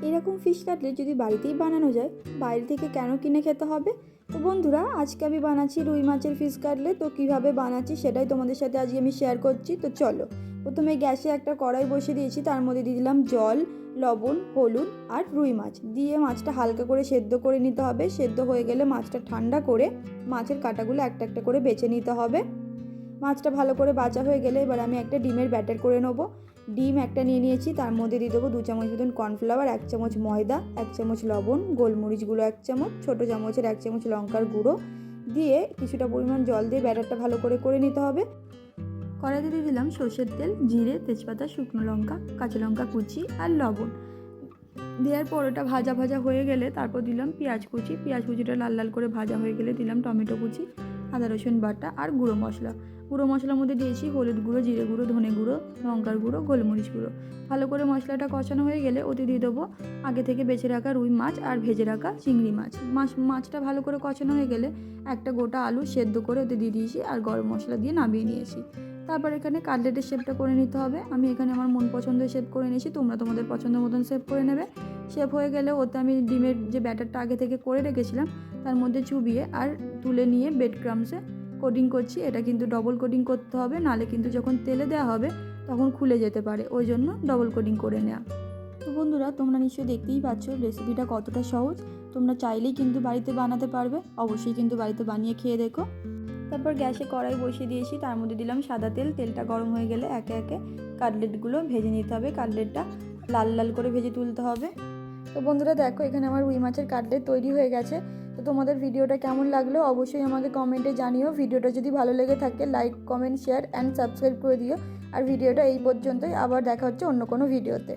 এরকম fish cutlet যদি বাড়িতেই বানানো যায়, বাইরে থেকে কেন কিনে খেতে হবে? তো বন্ধুরা, আজকে আমি বানাচ্ছি রুই মাছের ফিশ কাটলেট। তো কীভাবে বানাচ্ছি সেটাই তোমাদের সাথে আজকে আমি শেয়ার করছি। তো চলো, প্রথমে গ্যাসে একটা কড়াই বসিয়ে দিয়েছি, তার মধ্যে দিয়ে দিলাম জল, লবণ, হলুদ আর রুই মাছ দিয়ে মাছটা হালকা করে সেদ্ধ করে নিতে হবে। সেদ্ধ হয়ে গেলে মাছটা ঠান্ডা করে মাছের কাঁটাগুলো একটা একটা করে বেছে নিতে হবে। মাছটা ভালো করে বাছা হয়ে গেলে এবার আমি একটা ডিমের ব্যাটার করে নেবো। ডিম একটা নিয়ে নিয়েছি, তার মধ্যে দিয়ে দেবো 2 চামচ মতন কর্নফ্লাওয়ার, 1 চামচ ময়দা, 1 চামচ লবণ, গোলমরিচ গুঁড়ো 1 চামচ, ছোটো চামচের 1 চামচ লঙ্কার গুঁড়ো দিয়ে কিছুটা পরিমাণ জল দিয়ে ব্যাটারটা ভালো করে নিতে হবে। কড়াইতে দিয়ে দিলাম সর্ষের তেল, জিরে, তেজপাতা, শুকনো লঙ্কা, কাঁচা লঙ্কা কুচি আর লবণ। দেওয়ার পর ওটা ভাজা ভাজা হয়ে গেলে তারপর দিলাম পেঁয়াজ কুচিটা লাল লাল করে ভাজা হয়ে গেলে দিলাম টমেটো কুচি, আদা রসুন বাটা আর গুঁড়ো মশলার মধ্যে দিয়েছি হলুদ গুঁড়ো, জিরে গুঁড়ো, ধনে গুঁড়ো, লঙ্কার গুঁড়ো, গোলমরিচ গুঁড়ো। ভালো করে মশলাটা কষানো হয়ে গেলে ওতে দিয়ে দেবো আগে থেকে বেছে রাখা রুই মাছ আর ভেজে রাখা চিংড়ি মাছটা ভালো করে কষানো হয়ে গেলে একটা গোটা আলু সেদ্ধ করে ওতে দিয়ে দিয়েছি আর গরম মশলা দিয়ে নামিয়ে নিয়েছি। তারপর এখানে কাটলেটের শেপটা করে নিতে হবে। আমি এখানে আমার মন পছন্দের শেপ করে নিয়েছি, তোমরা তোমাদের পছন্দ মতন শেপ করে নেবে। শেপ হয়ে গেলে ওতে আমি ডিমের যে ব্যাটারটা আগে থেকে করে রেখেছিলাম তার মধ্যে চুবিয়ে আর তুলে নিয়ে ব্রেড ক্রাম্বসে কোটিং করছি। এটা কিন্তু ডবল কোটিং করতে হবে, নাহলে কিন্তু যখন তেলে দেওয়া হবে তখন খুলে যেতে পারে, ওই জন্য ডবল কোটিং করে নেওয়া। তো বন্ধুরা, তোমরা নিশ্চয়ই দেখতেই পাচ্ছ রেসিপিটা কতটা সহজ। তোমরা চাইলেই কিন্তু বাড়িতে বানাতে পারবে, অবশ্যই কিন্তু বাড়িতে বানিয়ে খেয়ে দেখো। তারপর গ্যাসে কড়াই বসিয়ে দিয়েছি, তার মধ্যে দিলাম সাদা তেল। তেলটা গরম হয়ে গেলে একে একে কাটলেটগুলো ভেজে নিতে হবে। কাটলেটটা লাল লাল করে ভেজে তুলতে হবে। তো বন্ধুরা দেখো, এখানে আমার রুই মাছের কাটলেট তৈরি হয়ে গেছে। তো তোমাদের ভিডিওটা কেমন লাগলো অবশ্যই আমাকে কমেন্টে জানিও। ভিডিওটা যদি ভালো লেগে থাকে like, comment, share and subscribe করে দিও। আর ভিডিওটা এই পর্যন্তই, আবার দেখা হচ্ছে অন্য কোনো ভিডিওতে।